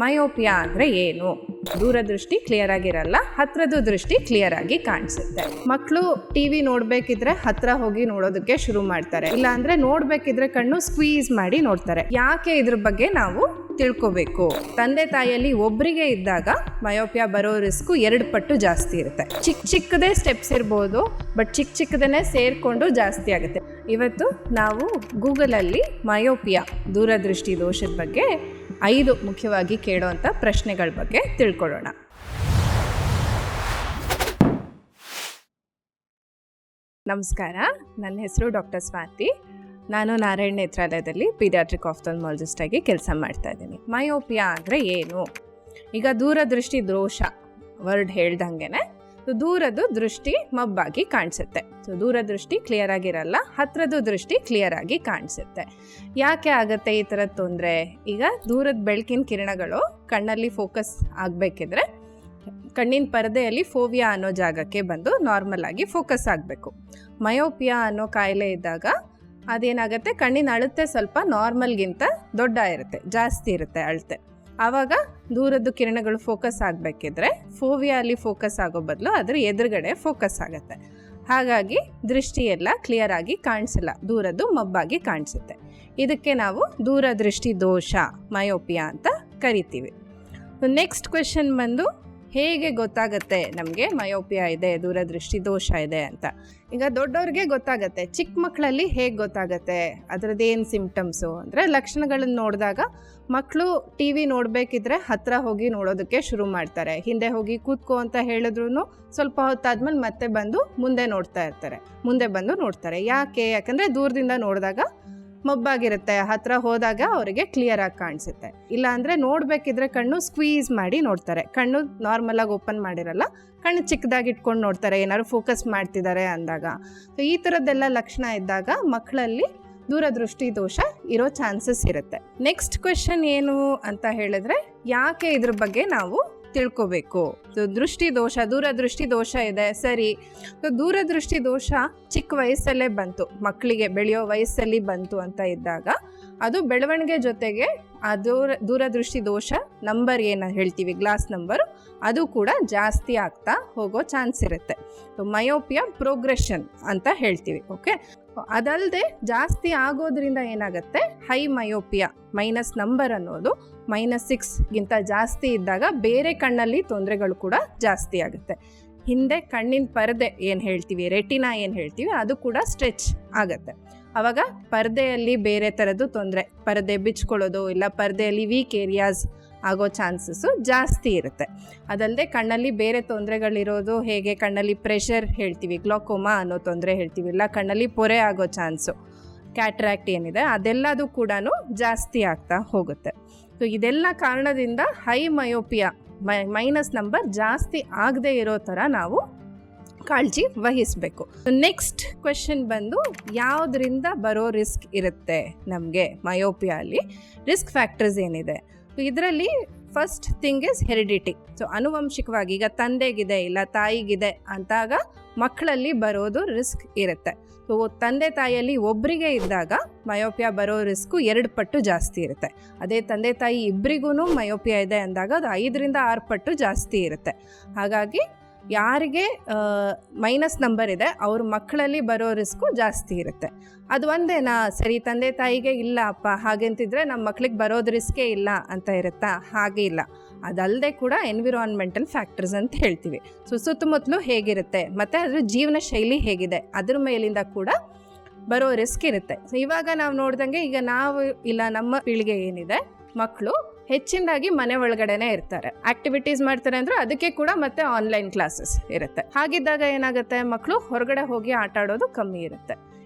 Myopia ಅಂದರೆ ಏನು? ದೂರದೃಷ್ಟಿ ಕ್ಲಿಯರ್ ಆಗಿರಲ್ಲ, ಹತ್ರದ ದೃಷ್ಟಿ ಕ್ಲಿಯರ್ ಆಗಿ ಕಾಣಿಸುತ್ತೆ. ಮಕ್ಕಳು ಟಿವಿ ನೋಡ್ಬೇಕಿದ್ರೆ ಹತ್ರ ಹೋಗಿ ನೋಡೋದಕ್ಕೆ ಶುರು ಮಾಡ್ತಾರೆ, ಇಲ್ಲ ಅಂದ್ರೆ ನೋಡ್ಬೇಕಿದ್ರೆ ಕಣ್ಣು ಸ್ಕ್ವೀಸ್ ಮಾಡಿ ನೋಡ್ತಾರೆ. ಯಾಕೆ ಇದ್ರ ಬಗ್ಗೆ ನಾವು ತಿಳ್ಕೋಬೇಕು. ತಂದೆ ತಾಯಿಯಲ್ಲಿ ಒಬ್ಬರಿಗೆ ಇದ್ದಾಗ ಮಯೋಪಿಯಾ ಬರೋ ರಿಸ್ಕು 2 ಪಟ್ಟು ಜಾಸ್ತಿ ಇರುತ್ತೆ. ಚಿಕ್ಕದೇ ಸ್ಟೆಪ್ಸ್ ಇರ್ಬೋದು, ಬಟ್ ಚಿಕ್ಕದೇನೆ ಸೇರ್ಕೊಂಡು ಜಾಸ್ತಿ ಆಗುತ್ತೆ. ಇವತ್ತು ನಾವು ಗೂಗಲಲ್ಲಿ ಮಯೋಪಿಯಾ ದೂರದೃಷ್ಟಿ ದೋಷದ ಬಗ್ಗೆ 5 ಮುಖ್ಯವಾಗಿ ಕೇಳೋವಂಥ ಪ್ರಶ್ನೆಗಳ ಬಗ್ಗೆ ತಿಳ್ಕೊಳ್ಳೋಣ. ನಮಸ್ಕಾರ, ನನ್ನ ಹೆಸರು ಡಾಕ್ಟರ್ ಸ್ವಾತಿ. ನಾನು ನಾರಾಯಣ್ ನೇತ್ರಾಲಯದಲ್ಲಿ ಪೀಡಿಯಾಟ್ರಿಕ್ ಆಫ್ಥಾಲ್ಮಾಲಜಿಸ್ಟ್ ಆಗಿ ಕೆಲಸ ಮಾಡ್ತಾ ಇದ್ದೀನಿ. ಮಯೋಪಿಯಾ ಅಂದರೆ ಏನು? ಈಗ ದೂರದೃಷ್ಟಿ ದೋಷ ವರ್ಡ್ ಹೇಳ್ದಂಗೆ ದೂರದ ದೃಷ್ಟಿ ಮಬ್ಬಾಗಿ ಕಾಣಿಸುತ್ತೆ. ದೂರದೃಷ್ಟಿ ಕ್ಲಿಯರ್ ಆಗಿರಲ್ಲ, ಹತ್ರದ ದೃಷ್ಟಿ ಕ್ಲಿಯರ್ ಆಗಿ ಕಾಣಿಸುತ್ತೆ. ಯಾಕೆ ಆಗುತ್ತೆ ಈ ಥರದ ತೊಂದರೆ? ಈಗ ದೂರದ ಬೆಳಕಿನ ಕಿರಣಗಳು ಕಣ್ಣಲ್ಲಿ ಫೋಕಸ್ ಆಗಬೇಕಿದ್ರೆ ಕಣ್ಣಿನ ಪರದೆಯಲ್ಲಿ ಫೋವಿಯಾ ಅನ್ನೋ ಜಾಗಕ್ಕೆ ಬಂದು ನಾರ್ಮಲ್ ಆಗಿ ಫೋಕಸ್ ಆಗಬೇಕು. ಮಯೋಪಿಯಾ ಅನ್ನೋ ಕಾಯಿಲೆ ಇದ್ದಾಗ ಅದೇನಾಗುತ್ತೆ, ಕಣ್ಣಿನ ಅಳತೆ ಸ್ವಲ್ಪ ನಾರ್ಮಲ್ಗಿಂತ ದೊಡ್ಡ ಇರುತ್ತೆ, ಜಾಸ್ತಿ ಇರುತ್ತೆ ಅಳತೆ. ಆವಾಗ ದೂರದ್ದು ಕಿರಣಗಳು ಫೋಕಸ್ ಆಗಬೇಕಿದ್ರೆ ಫೋವಿಯಾ ಅಲ್ಲಿ ಫೋಕಸ್ ಆಗೋ ಬದಲು ಅದ್ರ ಎದುರುಗಡೆ ಫೋಕಸ್ ಆಗುತ್ತೆ. ಹಾಗಾಗಿ ದೃಷ್ಟಿಯೆಲ್ಲ ಕ್ಲಿಯರ್ ಆಗಿ ಕಾಣಿಸಲ್ಲ, ದೂರದ್ದು ಮಬ್ಬಾಗಿ ಕಾಣಿಸುತ್ತೆ. ಇದಕ್ಕೆ ನಾವು ದೂರದೃಷ್ಟಿ ದೋಷ ಮಯೋಪಿಯಾ ಅಂತ ಕರಿತೀವಿ. ನೆಕ್ಸ್ಟ್ ಕ್ವೆಶನ್ ಬಂದು, ಹೇಗೆ ಗೊತ್ತಾಗುತ್ತೆ ನಮಗೆ ಮಯೋಪಿಯಾ ಇದೆ, ದೂರದೃಷ್ಟಿ ದೋಷ ಇದೆ ಅಂತ? ಈಗ ದೊಡ್ಡವ್ರಿಗೆ ಗೊತ್ತಾಗತ್ತೆ, ಚಿಕ್ಕ ಮಕ್ಕಳಲ್ಲಿ ಹೇಗೆ ಗೊತ್ತಾಗತ್ತೆ? ಅದರದ್ದೇನು ಸಿಂಪ್ಟಮ್ಸು ಅಂದರೆ, ಲಕ್ಷಣಗಳನ್ನು ನೋಡಿದಾಗ ಮಕ್ಕಳು ಟಿ ವಿ ನೋಡಬೇಕಿದ್ರೆ ಹತ್ತಿರ ಹೋಗಿ ನೋಡೋದಕ್ಕೆ ಶುರು ಮಾಡ್ತಾರೆ. ಹಿಂದೆ ಹೋಗಿ ಕೂತ್ಕೋ ಅಂತ ಹೇಳಿದ್ರು ಸ್ವಲ್ಪ ಹೊತ್ತಾದ್ಮೇಲೆ ಮತ್ತೆ ಬಂದು ಮುಂದೆ ನೋಡ್ತಾರೆ. ಯಾಕಂದರೆ ದೂರದಿಂದ ನೋಡಿದಾಗ ಮಬ್ಬಾಗಿರುತ್ತೆ, ಹತ್ತಿರ ಹೋದಾಗ ಅವರಿಗೆ ಕ್ಲಿಯರ್ ಆಗಿ ಕಾಣಿಸುತ್ತೆ. ಇಲ್ಲ ಅಂದರೆ ನೋಡಬೇಕಿದ್ರೆ ಕಣ್ಣು ಸ್ಕ್ವೀಸ್ ಮಾಡಿ ನೋಡ್ತಾರೆ, ಕಣ್ಣು ನಾರ್ಮಲಾಗಿ ಓಪನ್ ಮಾಡಿರಲ್ಲ, ಕಣ್ಣು ಚಿಕ್ಕದಾಗಿ ಇಟ್ಕೊಂಡು ನೋಡ್ತಾರೆ ಏನಾದ್ರು ಫೋಕಸ್ ಮಾಡ್ತಿದ್ದಾರೆ ಅಂದಾಗ. ಈ ಥರದ್ದೆಲ್ಲ ಲಕ್ಷಣ ಇದ್ದಾಗ ಮಕ್ಕಳಲ್ಲಿ ದೂರದೃಷ್ಟಿ ದೋಷ ಇರೋ ಚಾನ್ಸಸ್ ಇರುತ್ತೆ. ನೆಕ್ಸ್ಟ್ ಕ್ವೆಶನ್ ಏನು ಅಂತ ಹೇಳಿದ್ರೆ, ಯಾಕೆ ಇದ್ರ ಬಗ್ಗೆ ನಾವು ತಿಳ್ಕೋಬೇಕು? ದೂರದೃಷ್ಟಿ ದೋಷ ಇದೆ, ಸರಿ. ದೂರದೃಷ್ಟಿ ದೋಷ ಚಿಕ್ಕ ವಯಸ್ಸಲ್ಲೇ ಬಂತು, ಮಕ್ಕಳಿಗೆ ಬೆಳೆಯೋ ವಯಸ್ಸಲ್ಲಿ ಬಂತು ಅಂತ ಇದ್ದಾಗ ಅದು ಬೆಳವಣಿಗೆ ಜೊತೆಗೆ ಆ ದೂರದೃಷ್ಟಿ ದೋಷ ನಂಬರ್ ಏನು ಹೇಳ್ತೀವಿ, ಗ್ಲಾಸ್ ನಂಬರ್, ಅದು ಕೂಡ ಜಾಸ್ತಿ ಆಗ್ತಾ ಹೋಗೋ ಚಾನ್ಸ್ ಇರುತ್ತೆ. ಮಯೋಪಿಯಾ ಪ್ರೋಗ್ರೆಷನ್ ಅಂತ ಹೇಳ್ತೀವಿ. ಓಕೆ, ಅದಲ್ಲದೆ ಜಾಸ್ತಿ ಆಗೋದ್ರಿಂದ ಏನಾಗುತ್ತೆ, ಹೈ ಮಯೋಪಿಯಾ ಮೈನಸ್ ನಂಬರ್ ಅನ್ನೋದು -6ಗಿಂತ ಜಾಸ್ತಿ ಇದ್ದಾಗ ಬೇರೆ ಕಣ್ಣಲ್ಲಿ ತೊಂದರೆಗಳು ಕೂಡ ಜಾಸ್ತಿ ಆಗುತ್ತೆ. ಹಿಂದೆ ಕಣ್ಣಿನ ಪರದೆ ಏನು ಹೇಳ್ತೀವಿ, ರೆಟಿನಾ ಏನು ಹೇಳ್ತೀವಿ, ಅದು ಕೂಡ ಸ್ಟ್ರೆಚ್ ಆಗುತ್ತೆ. ಆವಾಗ ಪರದೆಯಲ್ಲಿ ಬೇರೆ ಥರದ್ದು ತೊಂದರೆ, ಪರದೆ ಬಿಚ್ಕೊಳ್ಳೋದು, ಇಲ್ಲ ಪರದೆಯಲ್ಲಿ ವೀಕ್ ಏರಿಯಾಸ್ ಆಗೋ ಚಾನ್ಸಸ್ಸು ಜಾಸ್ತಿ ಇರುತ್ತೆ. ಅದಲ್ಲದೆ ಕಣ್ಣಲ್ಲಿ ಬೇರೆ ತೊಂದರೆಗಳಿರೋದು, ಹೇಗೆ ಕಣ್ಣಲ್ಲಿ ಪ್ರೆಷರ್ ಹೇಳ್ತೀವಿ, ಗ್ಲಾಕೋಮಾ ಅನ್ನೋ ತೊಂದರೆ ಹೇಳ್ತೀವಿ, ಇಲ್ಲ ಕಣ್ಣಲ್ಲಿ ಪೊರೆ ಆಗೋ ಚಾನ್ಸು, ಕ್ಯಾಟ್ರಾಕ್ಟ್ ಏನಿದೆ ಅದೆಲ್ಲದು ಕೂಡ ಜಾಸ್ತಿ ಆಗ್ತಾ ಹೋಗುತ್ತೆ. ಇದೆಲ್ಲ ಕಾರಣದಿಂದ ಹೈ ಮಯೋಪಿಯಾ ಮೈನಸ್ ನಂಬರ್ ಜಾಸ್ತಿ ಆಗದೆ ಇರೋ ಥರ ನಾವು ಕಾಳಜಿ ವಹಿಸಬೇಕು. ನೆಕ್ಸ್ಟ್ ಕ್ವೆಶನ್ ಬಂದು, ಯಾವುದರಿಂದ ಬರೋ ರಿಸ್ಕ್ ಇರುತ್ತೆ ನಮಗೆ ಮಯೋಪಿಯಾ ಅಲ್ಲಿ? ರಿಸ್ಕ್ ಫ್ಯಾಕ್ಟರ್ಸ್ ಏನಿದೆ ಇದರಲ್ಲಿ? First thing is heredity. ಆನುವಂಶಿಕವಾಗಿ ಈಗ ತಂದೆಗಿದೆ ಇಲ್ಲ ತಾಯಿಗಿದೆ ಅಂತಾಗ ಮಕ್ಕಳಲ್ಲಿ ಬರೋದು ರಿಸ್ಕ್ ಇರುತ್ತೆ. ತಂದೆ ತಾಯಿಯಲ್ಲಿ ಒಬ್ಬರಿಗೆ ಇದ್ದಾಗ ಮಯೋಪಿಯಾ ಬರೋ ರಿಸ್ಕು 2 ಪಟ್ಟು ಜಾಸ್ತಿ ಇರುತ್ತೆ. ಅದೇ ತಂದೆ ತಾಯಿ ಇಬ್ಬರಿಗೂ ಮಯೋಪಿಯಾ ಇದೆ ಅಂದಾಗ ಅದು 5ರಿಂದ 6 ಪಟ್ಟು ಜಾಸ್ತಿ ಇರುತ್ತೆ. ಹಾಗಾಗಿ ಯಾರಿಗೆ ಮೈನಸ್ ನಂಬರ್ ಇದೆ ಅವ್ರ ಮಕ್ಕಳಲ್ಲಿ ಬರೋ ರಿಸ್ಕು ಜಾಸ್ತಿ ಇರುತ್ತೆ. ಅದು ಒಂದೇನಾ, ಸರಿ ತಂದೆ ತಾಯಿಗೆ ಇಲ್ಲ ಅಪ್ಪ ಹಾಗೆಂತಿದ್ರೆ ನಮ್ಮ ಮಕ್ಳಿಗೆ ಬರೋದು ರಿಸ್ಕೇ ಇಲ್ಲ ಅಂತ ಇರುತ್ತಾ? ಹಾಗೆ ಇಲ್ಲ. ಅದಲ್ಲದೆ ಕೂಡ ಎನ್ವಿರಾನ್ಮೆಂಟಲ್ ಫ್ಯಾಕ್ಟರ್ಸ್ ಅಂತ ಹೇಳ್ತೀವಿ. ಸುತ್ತಮುತ್ತಲು ಹೇಗಿರುತ್ತೆ ಮತ್ತು ಅದ್ರ ಜೀವನ ಶೈಲಿ ಹೇಗಿದೆ, ಅದ್ರ ಮೇಲಿಂದ ಕೂಡ ಬರೋ ರಿಸ್ಕ್ ಇರುತ್ತೆ. ಇವಾಗ ನಾವು ನೋಡ್ದಂಗೆ, ಈಗ ನಾವು ಇಲ್ಲ ನಮ್ಮ ಪೀಳಿಗೆ ಏನಿದೆ, ಮಕ್ಕಳು ಹೆಚ್ಚಿನದಾಗಿ ಮನೆ ಒಳಗಡೆನೇ ಇರ್ತಾರೆ, ಆಕ್ಟಿವಿಟೀಸ್ ಮಾಡ್ತಾರೆ ಅಂದರೆ ಅದಕ್ಕೆ ಕೂಡ ಮತ್ತೆ ಆನ್ಲೈನ್ ಕ್ಲಾಸಸ್ ಇರುತ್ತೆ. ಹಾಗಿದ್ದಾಗ ಏನಾಗುತ್ತೆ, ಮಕ್ಕಳು ಹೊರಗಡೆ ಹೋಗಿ ಆಟ ಆಡೋದು ಕಮ್ಮಿ ಇರುತ್ತೆ.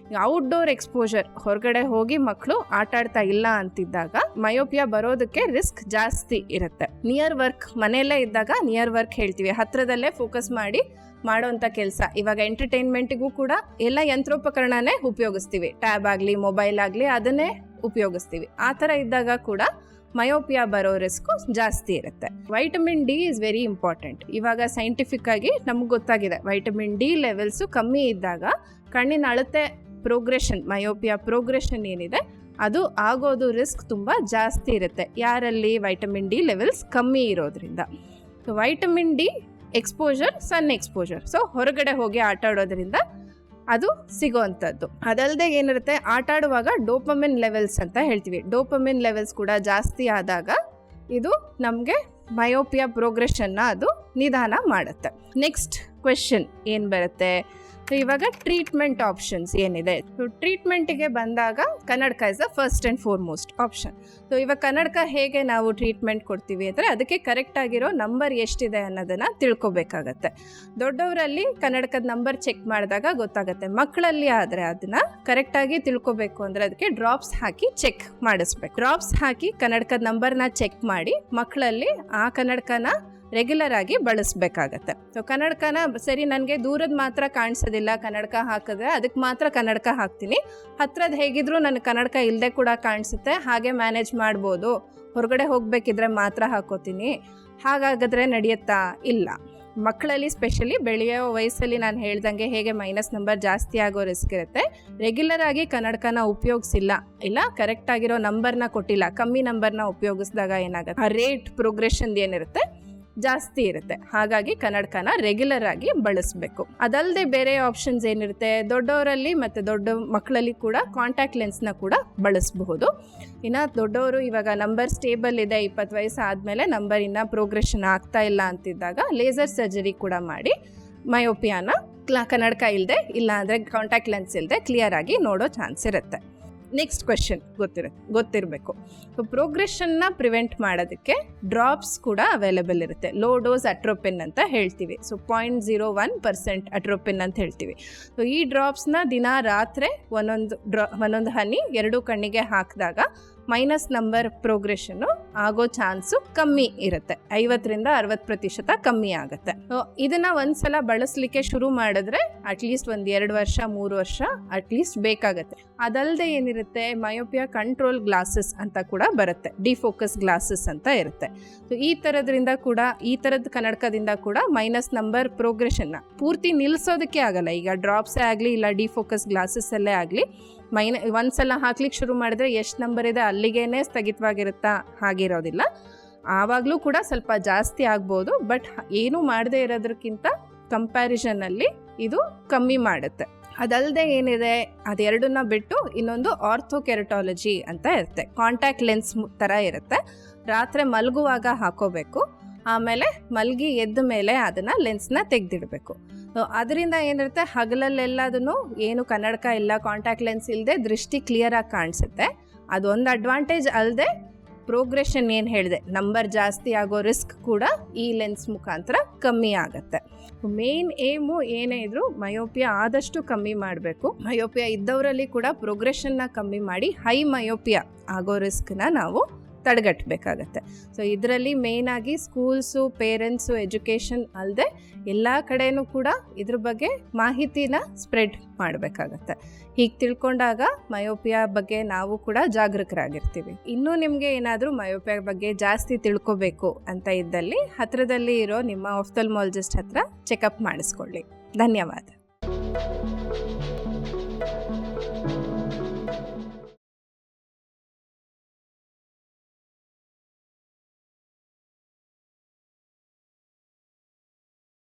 ಔಟ್ಡೋರ್ ಎಕ್ಸ್ಪೋಜರ್, ಹೊರಗಡೆ ಹೋಗಿ ಮಕ್ಕಳು ಆಟ ಆಡ್ತಾ ಇಲ್ಲ ಅಂತಿದ್ದಾಗ ಮಯೋಪಿಯಾ ಬರೋದಕ್ಕೆ ರಿಸ್ಕ್ ಜಾಸ್ತಿ ಇರುತ್ತೆ. ನಿಯರ್ ವರ್ಕ್, ಮನೆಯಲ್ಲೇ ಇದ್ದಾಗ ನಿಯರ್ ವರ್ಕ್ ಹೇಳ್ತೀವಿ, ಹತ್ರದಲ್ಲೇ ಫೋಕಸ್ ಮಾಡಿ ಮಾಡೋವಂಥ ಕೆಲಸ. ಇವಾಗ ಎಂಟರ್ಟೈನ್ಮೆಂಟಿಗೂ ಕೂಡ ಎಲ್ಲ ಯಂತ್ರೋಪಕರಣನೇ ಉಪಯೋಗಿಸ್ತೀವಿ, ಟ್ಯಾಬ್ ಆಗಲಿ ಮೊಬೈಲ್ ಆಗಲಿ ಅದನ್ನೇ ಉಪಯೋಗಿಸ್ತೀವಿ. ಆ ಥರ ಇದ್ದಾಗ ಕೂಡ ಮಯೋಪಿಯಾ ಬರೋ ರಿಸ್ಕು ಜಾಸ್ತಿ ಇರುತ್ತೆ. Vitamin D is very important. ಇವಾಗ ಸೈಂಟಿಫಿಕ್ ಆಗಿ ನಮ್ಗೆ ಗೊತ್ತಾಗಿದೆ, ವೈಟಮಿನ್ ಡಿ ಲೆವೆಲ್ಸು ಕಮ್ಮಿ ಇದ್ದಾಗ ಕಣ್ಣಿನ ಅಳತೆ ಪ್ರೋಗ್ರೆಷನ್, ಮಯೋಪಿಯಾ ಪ್ರೋಗ್ರೆಷನ್ ಏನಿದೆ ಅದು ಆಗೋದು ರಿಸ್ಕ್ ತುಂಬ ಜಾಸ್ತಿ ಇರುತ್ತೆ. ಯಾರಲ್ಲಿ? ವೈಟಮಿನ್ ಡಿ ಲೆವೆಲ್ಸ್ ಕಮ್ಮಿ ಇರೋದ್ರಿಂದ. So vitamin D exposure, sun exposure, so ಹೊರಗಡೆ ಹೋಗಿ ಆಟ ಆಡೋದ್ರಿಂದ ಅದು ಸಿಗೋವಂಥದ್ದು. ಅದಲ್ಲದೆ ಏನಿರುತ್ತೆ, ಆಟ ಆಡುವಾಗ ಡೋಪಮಿನ್ ಲೆವೆಲ್ಸ್ ಅಂತ ಹೇಳ್ತೀವಿ. ಡೋಪಮಿನ್ ಲೆವೆಲ್ಸ್ ಕೂಡ ಜಾಸ್ತಿ ಆದಾಗ ಇದು ನಮಗೆ ಮಯೋಪಿಯಾ ಪ್ರೋಗ್ರೆಷನ್ನ ಅದು ನಿಧಾನ ಮಾಡುತ್ತೆ. ನೆಕ್ಸ್ಟ್ ಕ್ವೆಶನ್ ಏನು ಬರುತ್ತೆ, ಸೊ ಇವಾಗ ಟ್ರೀಟ್ಮೆಂಟ್ ಆಪ್ಷನ್ಸ್ ಏನಿದೆ. ಸೊ ಟ್ರೀಟ್ಮೆಂಟಿಗೆ ಬಂದಾಗ ಕನ್ನಡಕ is the first and foremost option. So ಇವಾಗ ಕನ್ನಡಕ ಹೇಗೆ ನಾವು ಟ್ರೀಟ್ಮೆಂಟ್ ಕೊಡ್ತೀವಿ ಅಂದರೆ ಅದಕ್ಕೆ ಕರೆಕ್ಟಾಗಿರೋ ನಂಬರ್ ಎಷ್ಟಿದೆ ಅನ್ನೋದನ್ನು ತಿಳ್ಕೊಬೇಕಾಗತ್ತೆ. ದೊಡ್ಡವರಲ್ಲಿ ಕನ್ನಡಕದ ನಂಬರ್ ಚೆಕ್ ಮಾಡಿದಾಗ ಗೊತ್ತಾಗುತ್ತೆ. ಮಕ್ಕಳಲ್ಲಿ ಆದರೆ ಅದನ್ನು ಕರೆಕ್ಟಾಗಿ ತಿಳ್ಕೊಬೇಕು ಅಂದರೆ ಅದಕ್ಕೆ ಡ್ರಾಪ್ಸ್ ಹಾಕಿ ಚೆಕ್ ಮಾಡಿಸ್ಬೇಕು. ಡ್ರಾಪ್ಸ್ ಹಾಕಿ ಕನ್ನಡಕದ ನಂಬರ್ನ ಚೆಕ್ ಮಾಡಿ ಮಕ್ಕಳಲ್ಲಿ ಆ ಕನ್ನಡಕನ ರೆಗ್ಯುಲರ್ ಆಗಿ ಬಳಸಬೇಕಾಗತ್ತೆ. ಸೊ ಕನ್ನಡಕನ ಸರಿ ನನಗೆ ದೂರದ ಮಾತ್ರ ಕಾಣಿಸೋದಿಲ್ಲ, ಕನ್ನಡಕ ಹಾಕಿದ್ರೆ ಅದಕ್ಕೆ ಮಾತ್ರ ಕನ್ನಡಕ ಹಾಕ್ತೀನಿ, ಹತ್ರದ ಹೇಗಿದ್ರೂ ನನಗೆ ಕನ್ನಡಕ ಇಲ್ಲದೆ ಕೂಡ ಕಾಣಿಸುತ್ತೆ, ಹಾಗೆ ಮ್ಯಾನೇಜ್ ಮಾಡ್ಬೋದು, ಹೊರಗಡೆ ಹೋಗಬೇಕಿದ್ರೆ ಮಾತ್ರ ಹಾಕೋತೀನಿ, ಹಾಗಾಗಿದ್ರೆ ನಡೆಯುತ್ತಾ? ಇಲ್ಲ. ಮಕ್ಕಳಲ್ಲಿ ಸ್ಪೆಷಲಿ ಬೆಳೆಯೋ ವಯಸ್ಸಲ್ಲಿ ನಾನು ಹೇಳ್ದಂಗೆ ಹೇಗೆ ಮೈನಸ್ ನಂಬರ್ ಜಾಸ್ತಿ ಆಗೋ ರಿಸ್ಕ್ ಇರುತ್ತೆ. ರೆಗ್ಯುಲರ್ ಆಗಿ ಕನ್ನಡಕನ ಉಪಯೋಗಿಸಿಲ್ಲ, ಇಲ್ಲ ಕರೆಕ್ಟಾಗಿರೋ ನಂಬರ್ನ ಕೊಟ್ಟಿಲ್ಲ, ಕಮ್ಮಿ ನಂಬರ್ನ ಉಪಯೋಗಿಸಿದಾಗ ಏನಾಗುತ್ತೆ, ಆ ರೇಟ್ ಪ್ರೋಗ್ರೆಷನ್ ಏನಿರುತ್ತೆ ಜಾಸ್ತಿ ಇರುತ್ತೆ. ಹಾಗಾಗಿ ಕನ್ನಡಕನ ರೆಗ್ಯುಲರ್ ಆಗಿ ಬಳಸಬೇಕು. ಅದಲ್ಲದೆ ಬೇರೆ ಆಪ್ಷನ್ಸ್ ಏನಿರುತ್ತೆ, ದೊಡ್ಡವರಲ್ಲಿ ಮತ್ತು ದೊಡ್ಡ ಮಕ್ಕಳಲ್ಲಿ ಕೂಡ ಕಾಂಟ್ಯಾಕ್ಟ್ ಲೆನ್ಸ್ನ ಕೂಡ ಬಳಸಬಹುದು. ಇನ್ನು ದೊಡ್ಡವರು ಇವಾಗ ನಂಬರ್ ಸ್ಟೇಬಲ್ ಇದೆ, 20 ವಯಸ್ಸು ಆದಮೇಲೆ ನಂಬರ್ ಇನ್ನೂ ಪ್ರೋಗ್ರೆಷನ್ ಆಗ್ತಾ ಇಲ್ಲ ಅಂತಿದ್ದಾಗ ಲೇಸರ್ ಸರ್ಜರಿ ಕೂಡ ಮಾಡಿ ಮಯೋಪಿಯಾನ ಕನ್ನಡಕ ಇಲ್ಲದೆ, ಇಲ್ಲ ಅಂದರೆ ಕಾಂಟ್ಯಾಕ್ಟ್ ಲೆನ್ಸ್ ಇಲ್ಲದೆ ಕ್ಲಿಯರ್ ಆಗಿ ನೋಡೋ ಚಾನ್ಸ್ ಇರುತ್ತೆ. ನೆಕ್ಸ್ಟ್ ಕ್ವೆಶನ್ ಗೊತ್ತಿರಬೇಕು. ಸೊ ಪ್ರೋಗ್ರೆಷನ್ನ ಪ್ರಿವೆಂಟ್ ಮಾಡೋದಕ್ಕೆ ಕೂಡ ಅವೈಲೇಬಲ್ ಇರುತ್ತೆ. ಲೋ ಡೋಸ್ ಅಟ್ರೋಪಿನ್ ಅಂತ ಹೇಳ್ತೀವಿ. ಸೊ 0.01% ಅಟ್ರೋಪಿನ್ ಅಂತ ಹೇಳ್ತೀವಿ. ಸೊ ಈ ಡ್ರಾಪ್ಸ್ನ ದಿನ ರಾತ್ರಿ ಒಂದೊಂದು ಹನಿ 2 ಕಣ್ಣಿಗೆ ಹಾಕಿದಾಗ ಮೈನಸ್ ನಂಬರ್ ಪ್ರೋಗ್ರೆಷನ್ನು ಆಗೋ ಚಾನ್ಸು ಕಮ್ಮಿ ಇರುತ್ತೆ. 50-60% ಕಮ್ಮಿ ಆಗುತ್ತೆ. ಸೊ ಇದನ್ನು ಒಂದ್ಸಲ ಬಳಸಲಿಕ್ಕೆ ಶುರು ಮಾಡಿದ್ರೆ ಅಟ್ಲೀಸ್ಟ್ 1-2 ವರ್ಷ 3 ವರ್ಷ ಅಟ್ಲೀಸ್ಟ್ ಬೇಕಾಗುತ್ತೆ. ಅದಲ್ಲದೆ ಏನಿರುತ್ತೆ, ಮಯೋಪಿಯಾ ಕಂಟ್ರೋಲ್ ಗ್ಲಾಸಸ್ ಅಂತ ಕೂಡ ಬರುತ್ತೆ, ಡಿಫೋಕಸ್ ಗ್ಲಾಸಸ್ ಅಂತ ಇರುತ್ತೆ. ಸೊ ಈ ಥರದ ಕನ್ನಡಕದಿಂದ ಕೂಡ ಮೈನಸ್ ನಂಬರ್ ಪ್ರೋಗ್ರೆಷನ್ನ ಪೂರ್ತಿ ನಿಲ್ಲಿಸೋದಕ್ಕೆ ಆಗಲ್ಲ. ಈಗ ಡ್ರಾಪ್ಸೇ ಆಗಲಿ ಇಲ್ಲ ಡಿಫೋಕಸ್ ಗ್ಲಾಸಸ್ಸಲ್ಲೇ ಆಗಲಿ ಒಂದ್ಸಲ ಹಾಕ್ಲಿಕ್ಕೆ ಶುರು ಮಾಡಿದ್ರೆ ಎಷ್ಟು ನಂಬರ್ ಇದೆ ಅಲ್ಲಿಗೇನೆ ಸ್ಥಗಿತವಾಗಿರುತ್ತಾ? ಹಾಗಿರೋದಿಲ್ಲ. ಆವಾಗಲೂ ಕೂಡ ಸ್ವಲ್ಪ ಜಾಸ್ತಿ ಆಗ್ಬೋದು, ಬಟ್ ಏನೂ ಮಾಡದೇ ಇರೋದಕ್ಕಿಂತ ಕಂಪ್ಯಾರಿಸನಲ್ಲಿ ಇದು ಕಮ್ಮಿ ಮಾಡುತ್ತೆ. ಅದಲ್ಲದೆ ಏನಿದೆ, ಅದೆರಡನ್ನ ಬಿಟ್ಟು ಇನ್ನೊಂದು ಆರ್ಥೋಕೆರಟಾಲಜಿ ಅಂತ ಇರುತ್ತೆ. ಕಾಂಟ್ಯಾಕ್ಟ್ ಲೆನ್ಸ್ ಥರ ಇರುತ್ತೆ. ರಾತ್ರಿ ಮಲಗುವಾಗ ಹಾಕೋಬೇಕು, ಆಮೇಲೆ ಮಲಗಿ ಎದ್ದ ಮೇಲೆ ಅದನ್ನು ಲೆನ್ಸ್ನ ತೆಗೆದಿಡಬೇಕು. ಅದರಿಂದ ಏನಿರುತ್ತೆ, ಹಗಲಲ್ಲೆಲ್ಲದೂ ಏನು ಕನ್ನಡಕ ಇಲ್ಲ, ಕಾಂಟ್ಯಾಕ್ಟ್ ಲೆನ್ಸ್ ಇಲ್ಲದೆ ದೃಷ್ಟಿ ಕ್ಲಿಯರಾಗಿ ಕಾಣಿಸುತ್ತೆ. ಅದೊಂದು ಅಡ್ವಾಂಟೇಜ್ ಅಲ್ಲದೆ ಪ್ರೋಗ್ರೆಷನ್ ಏನು ಹೇಳಿದೆ, ನಂಬರ್ ಜಾಸ್ತಿ ಆಗೋ ರಿಸ್ಕ್ ಕೂಡ ಈ ಲೆನ್ಸ್ ಮುಖಾಂತರ ಕಮ್ಮಿ ಆಗುತ್ತೆ. ಮೇನ್ ಏಮು ಏನೇ ಇದ್ರೂ ಮಯೋಪಿಯಾ ಆದಷ್ಟು ಕಮ್ಮಿ ಮಾಡಬೇಕು. ಮಯೋಪಿಯಾ ಇದ್ದವರಲ್ಲಿ ಕೂಡ ಪ್ರೋಗ್ರೆಷನ್ನ ಕಮ್ಮಿ ಮಾಡಿ ಹೈ ಮಯೋಪಿಯಾ ಆಗೋ ರಿಸ್ಕ್ನ ನಾವು ತಡೆಗಟ್ಟಬೇಕಾಗತ್ತೆ. ಸೊ ಇದರಲ್ಲಿ ಮೇಯ್ನಾಗಿ ಸ್ಕೂಲ್ಸು, ಪೇರೆಂಟ್ಸು, ಎಜುಕೇಷನ್ ಅಲ್ಲದೆ ಎಲ್ಲ ಕಡೆಯೂ ಕೂಡ ಇದ್ರ ಬಗ್ಗೆ ಮಾಹಿತಿನ ಸ್ಪ್ರೆಡ್ ಮಾಡಬೇಕಾಗತ್ತೆ. ಹೀಗೆ ತಿಳ್ಕೊಂಡಾಗ ಮಯೋಪಿಯಾ ಬಗ್ಗೆ ನಾವು ಕೂಡ ಜಾಗರೂಕರಾಗಿರ್ತೀವಿ. ಇನ್ನೂ ನಿಮಗೆ ಏನಾದರೂ ಮಯೋಪಿಯಾ ಬಗ್ಗೆ ಜಾಸ್ತಿ ತಿಳ್ಕೊಬೇಕು ಅಂತ ಇದ್ದಲ್ಲಿ ಹತ್ತಿರದಲ್ಲಿ ಇರೋ ನಿಮ್ಮ ಆಫ್ಥಲ್ಮಾಲಜಿಸ್ಟ್ ಹತ್ರ ಚೆಕಪ್ ಮಾಡಿಸ್ಕೊಳ್ಳಿ. ಧನ್ಯವಾದ.